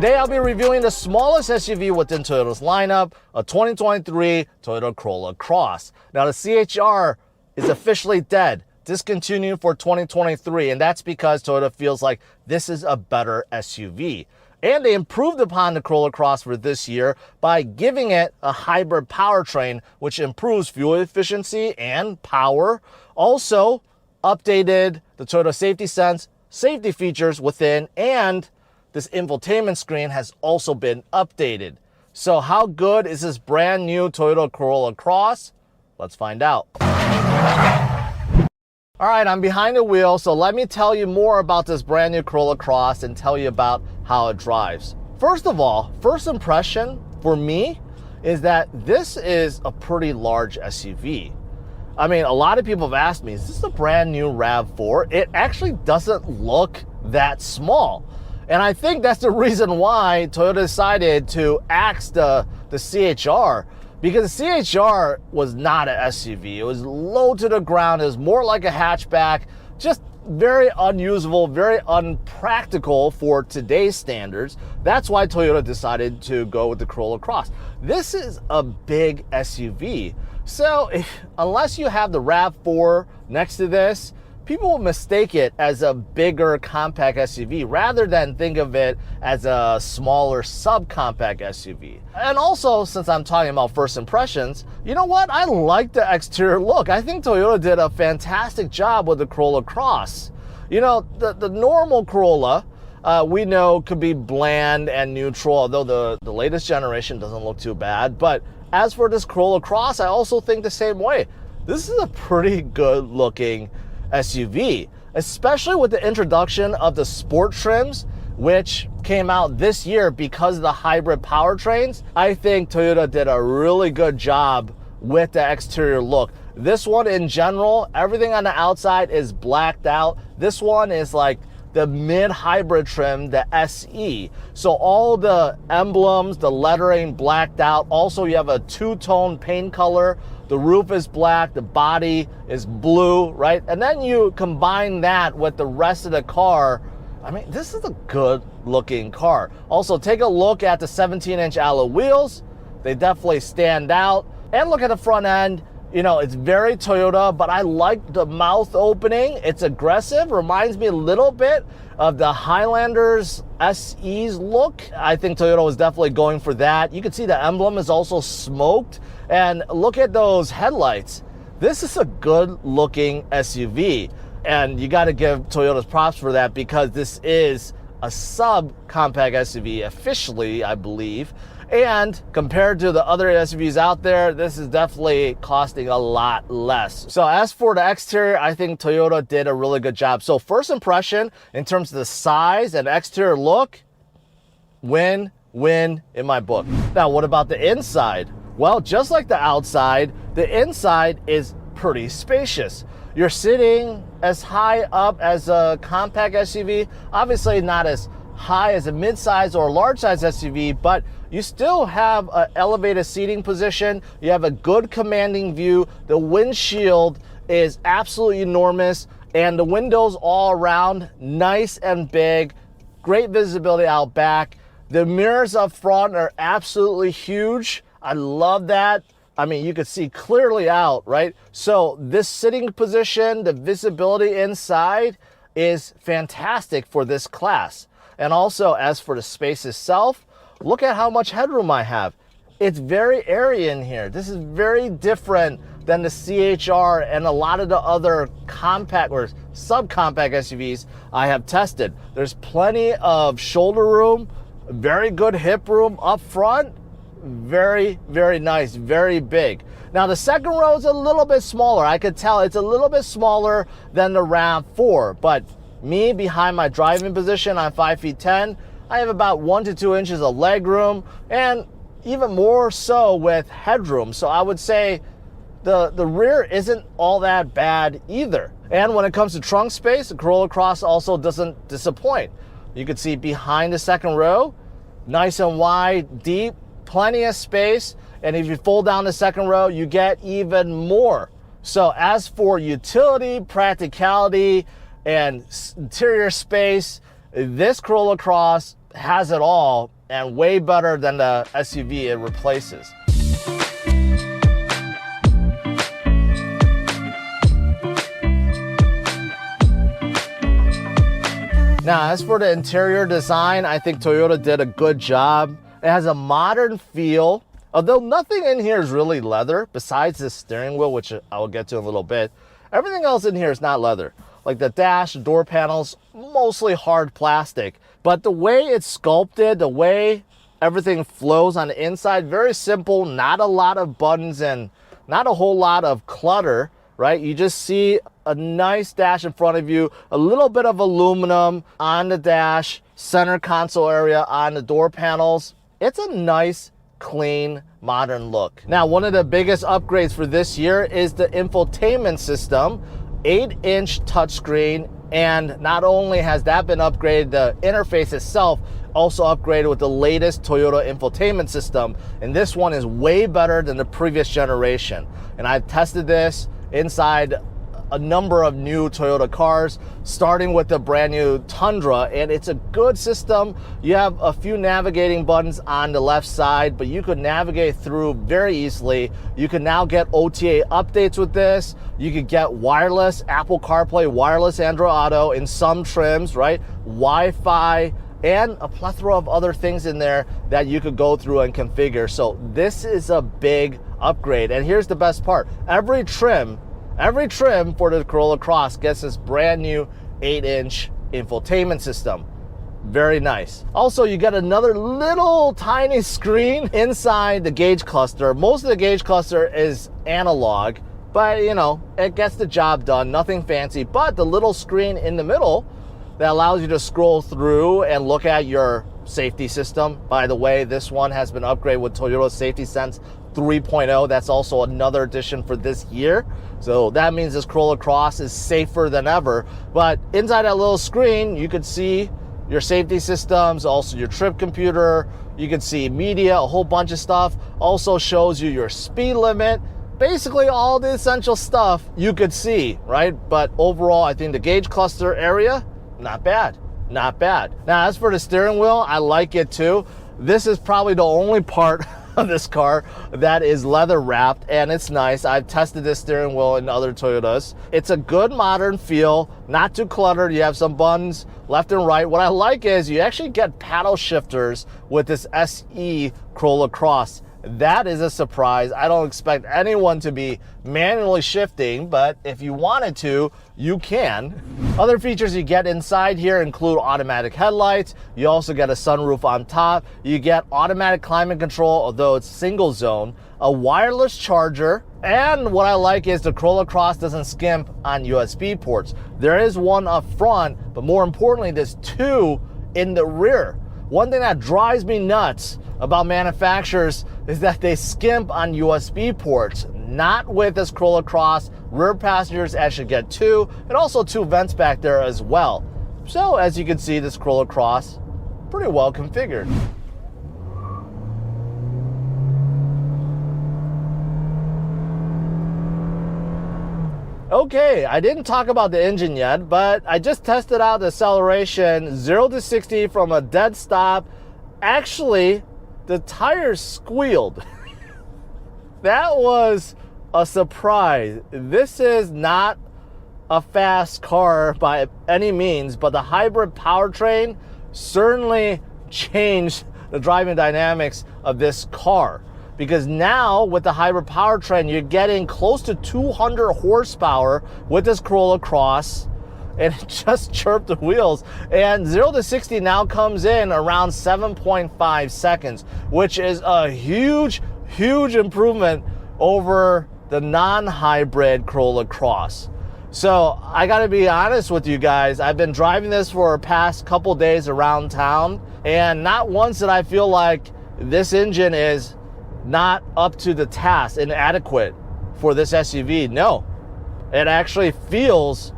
Today I'll be reviewing the smallest SUV within Toyota's lineup, a 2023 Toyota Corolla Cross. Now the CHR is officially dead, discontinued for 2023, and that's because Toyota feels like this is a better SUV. And they improved upon the Corolla Cross for this year by giving it a hybrid powertrain, which improves fuel efficiency and power. Also updated the Toyota Safety Sense safety features within, and this infotainment screen has also been updated. So how good is this brand new Toyota Corolla Cross? Let's find out. All right, I'm behind the wheel, so let me tell you more about this brand new Corolla Cross and tell you about how it drives. First of all, first impression for me is that this is a pretty large SUV. I mean, a lot of people have asked me, is this a brand new RAV4? It actually doesn't look that small. And I think that's the reason why Toyota decided to axe the CHR, because the CHR was not an SUV. It was low to the ground. It was more like a hatchback, just very unusable, very unpractical for today's standards. That's why Toyota decided to go with the Corolla Cross. This is a big SUV. So unless you have the RAV4 next to this, people will mistake it as a bigger compact SUV rather than think of it as a smaller subcompact SUV. And also, since I'm talking about first impressions, you know what? I like the exterior look. I think Toyota did a fantastic job with the Corolla Cross. You know, the normal Corolla, we know could be bland and neutral, although the latest generation doesn't look too bad. But as for this Corolla Cross, I also think the same way. This is a pretty good looking SUV, especially with the introduction of the sport trims, which came out this year because of the hybrid powertrains. I think Toyota did a really good job with the exterior look. This one in general, everything on the outside is blacked out. This one is like the mid-hybrid trim, the SE. So all the emblems, the lettering blacked out. Also, you have a two-tone paint color. The roof is black, the body is blue, right? And then you combine that with the rest of the car. I mean, this is a good looking car. Also, take a look at the 17-inch alloy wheels. They definitely stand out. And look at the front end. You know, it's very Toyota, but I like the mouth opening. It's aggressive, reminds me a little bit of the Highlander's SE's look. I think Toyota was definitely going for that. You can see the emblem is also smoked. And look at those headlights. This is a good looking SUV. And you got to give Toyota's props for that, because this is a sub-compact SUV officially, I believe. And compared to the other SUVs out there, this is definitely costing a lot less. So as for the exterior, I think Toyota did a really good job. So first impression in terms of the size and exterior look, win in my book. Now, what about the inside? Well, just like the outside, the inside is pretty spacious. You're sitting as high up as a compact SUV, obviously not as high as a mid-size or large-size SUV, but you still have an elevated seating position. You have a good commanding view. The windshield is absolutely enormous, and the windows all around, nice and big, great visibility out back. The mirrors up front are absolutely huge. I love that. I mean, you can see clearly out, right? So this sitting position, the visibility inside is fantastic for this class. And also, as for the space itself, look at how much headroom I have. It's very airy in here. This is very different than the CHR and a lot of the other compact or subcompact SUVs I have tested. There's plenty of shoulder room, very good hip room up front. Very, very nice, very big. Now the second row is a little bit smaller. I could tell it's a little bit smaller than the RAV4, but me behind my driving position, I'm 5'10". I have about 1 to 2 inches of leg room, and even more so with headroom. So I would say the rear isn't all that bad either. And when it comes to trunk space, the Corolla Cross also doesn't disappoint. You can see behind the second row, nice and wide, deep, plenty of space. And if you fold down the second row, you get even more. So as for utility, practicality, and interior space, this Corolla Cross has it all and way better than the SUV it replaces. Now, as for the interior design, I think Toyota did a good job. It has a modern feel, although nothing in here is really leather besides the steering wheel, which I will get to in a little bit. Everything else in here is not leather. Like the dash, door panels, mostly hard plastic. But the way it's sculpted, the way everything flows on the inside, very simple, not a lot of buttons and not a whole lot of clutter, right? You just see a nice dash in front of you, a little bit of aluminum on the dash, center console area on the door panels. It's a nice, clean, modern look. Now, one of the biggest upgrades for this year is the infotainment system, 8-inch touchscreen, and not only has that been upgraded, the interface itself also upgraded with the latest Toyota infotainment system, and this one is way better than the previous generation. And I've tested this inside a number of new Toyota cars, starting with the brand new Tundra, and it's a good system. You have a few navigating buttons on the left side, but you could navigate through very easily. You can now get OTA updates with this. You could get wireless Apple CarPlay, wireless Android Auto in some trims, right? Wi-Fi, and a plethora of other things in there that you could go through and configure. So this is a big upgrade. And here's the best part. Every trim for the Corolla Cross gets this brand new 8-inch infotainment system. Very nice. Also, you get another little tiny screen inside the gauge cluster. Most of the gauge cluster is analog, but you know, it gets the job done, nothing fancy. But the little screen in the middle that allows you to scroll through and look at your safety system. By the way, this one has been upgraded with Toyota Safety Sense 3.0. That's also another addition for this year. So that means this Corolla Cross is safer than ever. But inside that little screen, you could see your safety systems, also your trip computer. You can see media, a whole bunch of stuff. Also shows you your speed limit. Basically all the essential stuff you could see, right? But overall, I think the gauge cluster area, not bad. Not bad. Now, as for the steering wheel, I like it too. This is probably the only part of this car that is leather wrapped, and it's nice. I've tested this steering wheel in other Toyotas. It's a good modern feel, not too cluttered. You have some buttons left and right. What I like is you actually get paddle shifters with this SE Corolla Cross. That is a surprise. I don't expect anyone to be manually shifting, but if you wanted to, you can. Other features you get inside here include automatic headlights. You also get a sunroof on top. You get automatic climate control, although it's single zone, a wireless charger, and what I like is the Corolla Cross doesn't skimp on USB ports. There is one up front, but more importantly, there's two in the rear. One thing that drives me nuts about manufacturers is that they skimp on USB ports. Not with this Corolla Cross. Rear passengers actually get two, and also two vents back there as well. So as you can see, this Corolla Cross, pretty well configured. Okay, I didn't talk about the engine yet, but I just tested out the acceleration 0 to 60 from a dead stop. Actually, the tires squealed. That was a surprise. This is not a fast car by any means, but the hybrid powertrain certainly changed the driving dynamics of this car. Because now with the hybrid powertrain, you're getting close to 200 horsepower with this Corolla Cross, and it just chirped the wheels. And 0 to 60 now comes in around 7.5 seconds, which is a huge improvement over the non-hybrid Corolla Cross. So I gotta be honest with you guys, I've been driving this for the past couple days around town, and not once did I feel like this engine is not up to the task, inadequate for this SUV. No, it actually feels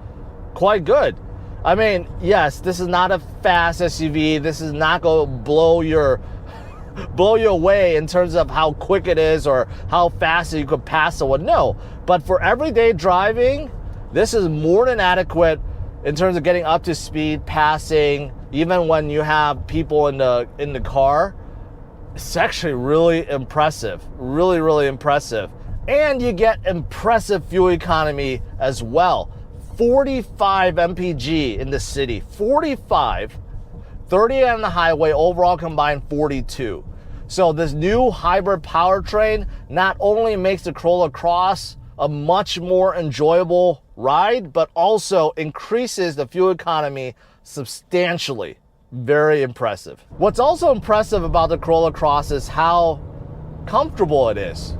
quite good. I mean, yes, this is not a fast SUV. This is not going to blow you away in terms of how quick it is or how fast you could pass someone. No, but for everyday driving, this is more than adequate in terms of getting up to speed, passing, even when you have people in the car, it's actually really impressive. Really, really impressive. And you get impressive fuel economy as well. 45 mpg in the city, 45, 30 on the highway, overall combined 42. So this new hybrid powertrain not only makes the Corolla Cross a much more enjoyable ride, but also increases the fuel economy substantially. Very impressive. What's also impressive about the Corolla Cross is how comfortable it is.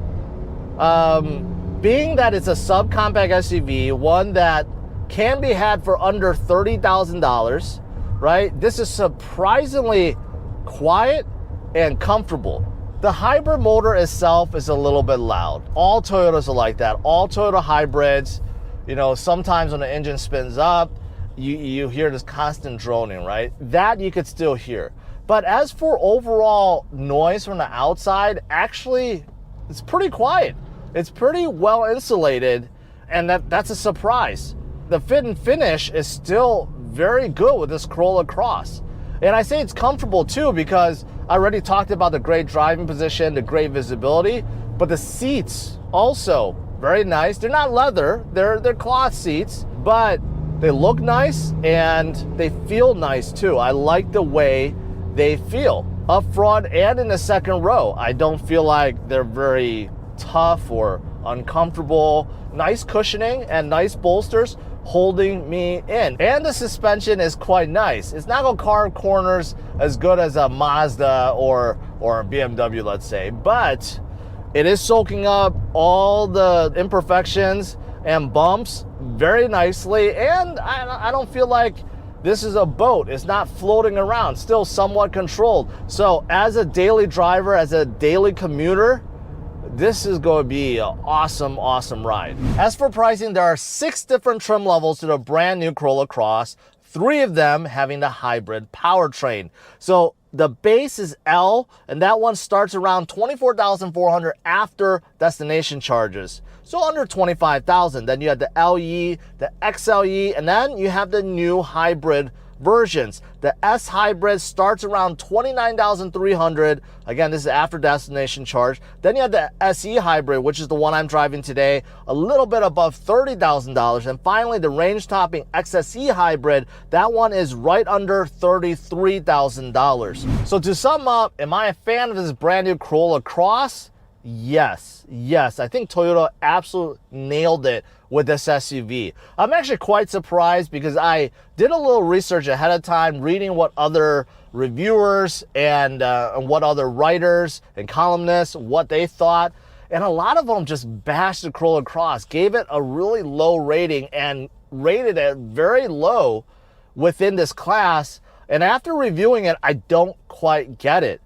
Being that it's a subcompact SUV, one that can be had for under $30,000, right? This is surprisingly quiet and comfortable. The hybrid motor itself is a little bit loud. All Toyotas are like that. All Toyota hybrids, you know, sometimes when the engine spins up, you hear this constant droning, right? That you could still hear. But as for overall noise from the outside, actually, it's pretty quiet. It's pretty well insulated, and that's a surprise. The fit and finish is still very good with this Corolla Cross. And I say it's comfortable too because I already talked about the great driving position, the great visibility, but the seats also very nice. They're not leather, they're cloth seats, but they look nice and they feel nice too. I like the way they feel up front and in the second row. I don't feel like they're very tough or uncomfortable. Nice cushioning and nice bolsters holding me in. And the suspension is quite nice. It's not gonna carve corners as good as a Mazda or a BMW, let's say, but it is soaking up all the imperfections and bumps very nicely. And I don't feel like this is a boat. It's not floating around, still somewhat controlled. So as a daily driver, as a daily commuter, this is going to be an awesome, awesome ride. As for pricing, there are 6 different trim levels to the brand new Corolla Cross, 3 of them having the hybrid powertrain. So the base is L, and that one starts around $24,400 after destination charges. So under $25,000. Then you have the LE, the XLE, and then you have the new hybrid versions. The S hybrid starts around $29,300. Again, this is after destination charge. Then you have the SE hybrid, which is the one I'm driving today, a little bit above $30,000. And finally, the range topping XSE hybrid, that one is right under $33,000. So to sum up, am I a fan of this brand new Corolla Cross? Yes. I think Toyota absolutely nailed it with this SUV. I'm actually quite surprised because I did a little research ahead of time, reading what other reviewers and what other writers and columnists, what they thought. And a lot of them just bashed the Corolla Cross, gave it a really low rating and rated it very low within this class. And after reviewing it, I don't quite get it.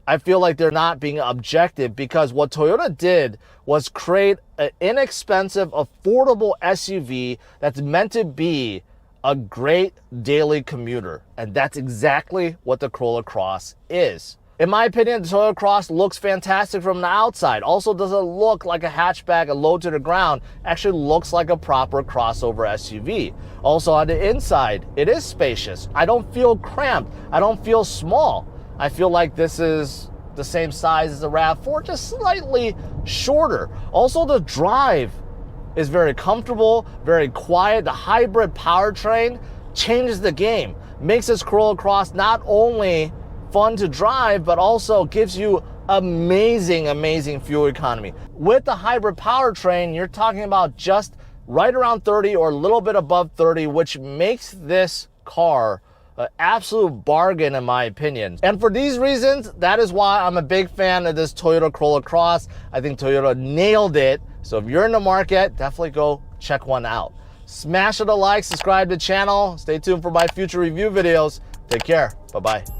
I feel like they're not being objective because what Toyota did was create an inexpensive, affordable SUV that's meant to be a great daily commuter. And that's exactly what the Corolla Cross is. In my opinion, the Toyota Cross looks fantastic from the outside. Also doesn't look like a hatchback, a low to the ground. Actually looks like a proper crossover SUV. Also on the inside, it is spacious. I don't feel cramped. I don't feel small. I feel like this is the same size as the RAV4, just slightly shorter. Also, the drive is very comfortable, very quiet. The hybrid powertrain changes the game, makes this Corolla Cross not only fun to drive, but also gives you amazing fuel economy. With the hybrid powertrain, you're talking about just right around 30 or a little bit above 30, which makes this car an absolute bargain in my opinion. And for these reasons, that is why I'm a big fan of this Toyota Corolla Cross. I think Toyota nailed it. So if you're in the market, definitely go check one out. Smash it a like, subscribe to the channel. Stay tuned for my future review videos. Take care. Bye-bye.